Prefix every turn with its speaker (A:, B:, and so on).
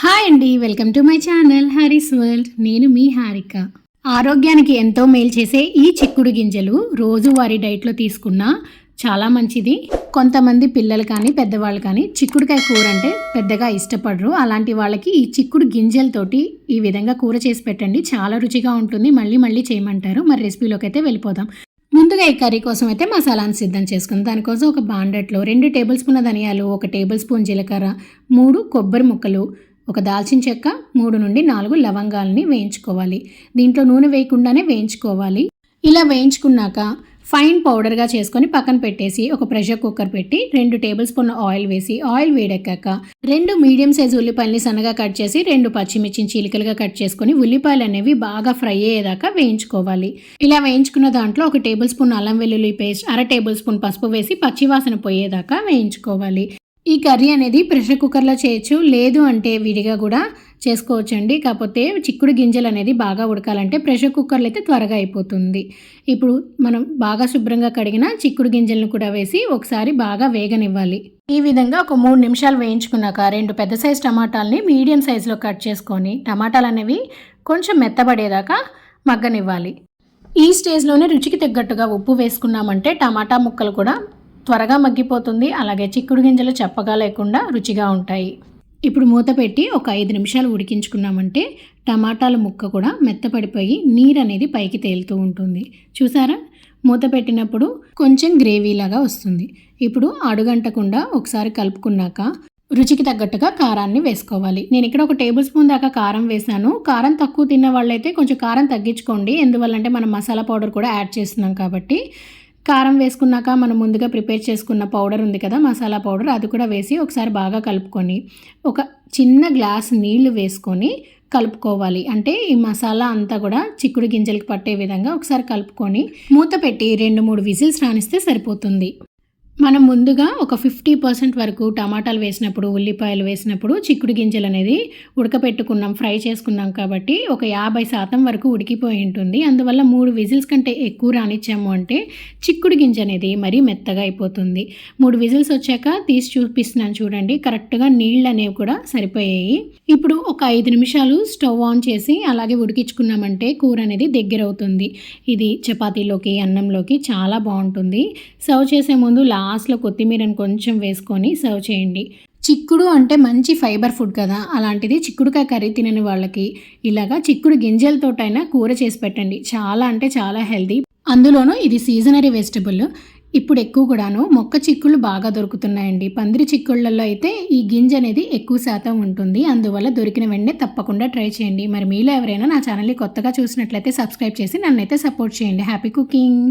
A: Hi అండి, welcome to my channel Hari's world. నేను మీ హారిక. ఆరోగ్యానికి ఎంతో మేలు చేసే ఈ చిక్కుడు గింజలు రోజువారీ డైట్లో తీసుకున్నా చాలా మంచిది. కొంతమంది పిల్లలు కానీ పెద్దవాళ్ళు కానీ చిక్కుడుకాయ కూర అంటే పెద్దగా ఇష్టపడరు. అలాంటి వాళ్ళకి ఈ చిక్కుడు గింజలతోటి ఈ విధంగా కూర చేసి పెట్టండి, చాలా రుచిగా ఉంటుంది. మళ్ళీ మళ్ళీ చేయమంటారు. మరి రెసిపీలోకి అయితే వెళ్ళిపోదాం. ముందుగా ఈ కర్రీ కోసం అయితే మసాలాను సిద్ధం చేసుకుందాం. దానికోసం ఒక బాండెట్లో 2 టేబుల్ స్పూన్ల ధనియాలు, 1 టేబుల్ స్పూన్ జీలకర్ర, 3 కొబ్బరి ముక్కలు, ఒక దాల్చిన చెక్క, 3 నుండి 4 లవంగాలని వేయించుకోవాలి. దీంట్లో నూనె వేయకుండానే వేయించుకోవాలి. ఇలా వేయించుకున్నాక ఫైన్ పౌడర్గా చేసుకొని పక్కన పెట్టేసి ఒక ప్రెషర్ కుక్కర్ పెట్టి 2 టేబుల్ స్పూన్ల ఆయిల్ వేసి ఆయిల్ వేడెక్కాక 2 మీడియం సైజు ఉల్లిపాయలని సన్నగా కట్ చేసి 2 పచ్చిమిర్చిని చీలికలుగా కట్ చేసుకొని ఉల్లిపాయలు అనేవి బాగా ఫ్రై అయ్యేదాకా వేయించుకోవాలి. ఇలా వేయించుకున్న దాంట్లో 1 టేబుల్ స్పూన్ అల్లం వెల్లుల్లి పేస్ట్, 1/2 టేబుల్ స్పూన్ పసుపు వేసి పచ్చివాసన పోయేదాకా వేయించుకోవాలి. ఈ కర్రీ అనేది ప్రెషర్ కుక్కర్లో చేయొచ్చు, లేదు అంటే విడిగా కూడా చేసుకోవచ్చండి. కాకపోతే చిక్కుడు గింజలు అనేది బాగా ఉడకాలంటే ప్రెషర్ కుక్కర్లో అయితే త్వరగా అయిపోతుంది. ఇప్పుడు మనం బాగా శుభ్రంగా కడిగిన చిక్కుడు గింజలను కూడా వేసి ఒకసారి బాగా వేగనివ్వాలి. ఈ విధంగా ఒక 3 నిమిషాలు వేయించుకున్నాక 2 పెద్ద సైజు టమాటాలని మీడియం సైజులో కట్ చేసుకొని టమాటాలు అనేవి కొంచెం మెత్తబడేదాకా మగ్గనివ్వాలి. ఈ స్టేజ్లోనే రుచికి తగ్గట్టుగా ఉప్పు వేసుకున్నామంటే టమాటా ముక్కలు కూడా త్వరగా మగ్గిపోతుంది. అలాగే చిక్కుడు గింజలు చప్పగా లేకుండా రుచిగా ఉంటాయి. ఇప్పుడు మూత పెట్టి ఒక 5 నిమిషాలు ఉడికించుకున్నామంటే టమాటాల ముక్క కూడా మెత్తపడిపోయి నీరు అనేది పైకి తేలుతూ ఉంటుంది. చూసారా, మూత పెట్టినప్పుడు కొంచెం గ్రేవీలాగా వస్తుంది. ఇప్పుడు అడుగంటకుండా ఒకసారి కలుపుకున్నాక రుచికి తగ్గట్టుగా కారాన్ని వేసుకోవాలి. నేను ఇక్కడ 1 టేబుల్ స్పూన్ దాకా కారం వేసాను. కారం తక్కువ తిన్న వాళ్ళైతే కొంచెం కారం తగ్గించుకోండి. ఎందువల్లంటే మనం మసాలా పౌడర్ కూడా యాడ్ చేస్తున్నాం కాబట్టి. కారం వేసుకున్నాక మనం ముందుగా ప్రిపేర్ చేసుకున్న పౌడర్ ఉంది కదా, మసాలా పౌడర్, అది కూడా వేసి ఒకసారి బాగా కలుపుకొని ఒక చిన్న గ్లాస్ నీళ్లు వేసుకొని కలుపుకోవాలి. అంటే ఈ మసాలా అంతా కూడా చిక్కుడు గింజలకు పట్టే విధంగా ఒకసారి కలుపుకొని మూత పెట్టి 2-3 విజిల్స్ రానిస్తే సరిపోతుంది. మనం ముందుగా ఒక 50% వరకు టమాటాలు వేసినప్పుడు, ఉల్లిపాయలు వేసినప్పుడు చిక్కుడు గింజలు అనేది ఉడకపెట్టుకున్నాం, ఫ్రై చేసుకున్నాం కాబట్టి ఒక 50% వరకు ఉడికిపోయి ఉంటుంది. అందువల్ల 3 విజిల్స్ కంటే ఎక్కువ రానిచ్చాము అంటే చిక్కుడు గింజ అనేది మరీ మెత్తగా అయిపోతుంది. 3 విజిల్స్ వచ్చాక తీసి చూపిస్తున్నాను చూడండి, కరెక్ట్గా నీళ్ళు అనేవి కూడా సరిపోయాయి. ఇప్పుడు ఒక 5 నిమిషాలు స్టవ్ ఆన్ చేసి అలాగే ఉడికించుకున్నామంటే కూర అనేది దగ్గర అవుతుంది. ఇది చపాతీలోకి, అన్నంలోకి చాలా బాగుంటుంది. సర్వ్ చేసే ముందు లాస్ట్లో కొత్తిమీరని కొంచెం వేసుకొని సర్వ్ చేయండి. చిక్కుడు అంటే మంచి ఫైబర్ ఫుడ్ కదా, అలాంటిది చిక్కుడుకాయ కర్రీ తినని వాళ్ళకి ఇలాగా చిక్కుడు గింజలతోటైనా కూర చేసి పెట్టండి. చాలా అంటే చాలా హెల్తీ. అందులోనూ ఇది సీజనరీ వెజిటబుల్. ఇప్పుడు ఎక్కువ కూడాను మొక్క చిక్కుళ్ళు బాగా దొరుకుతున్నాయండి. పందిరి చిక్కుళ్ళల్లో అయితే ఈ గింజ అనేది ఎక్కువ శాతం ఉంటుంది. అందువల్ల దొరికిన వెంటనే తప్పకుండా ట్రై చేయండి. మరి మీలో ఎవరైనా నా ఛానల్ని కొత్తగా చూసినట్లయితే సబ్స్క్రైబ్ చేసి నన్నైతే సపోర్ట్ చేయండి. Happy cooking.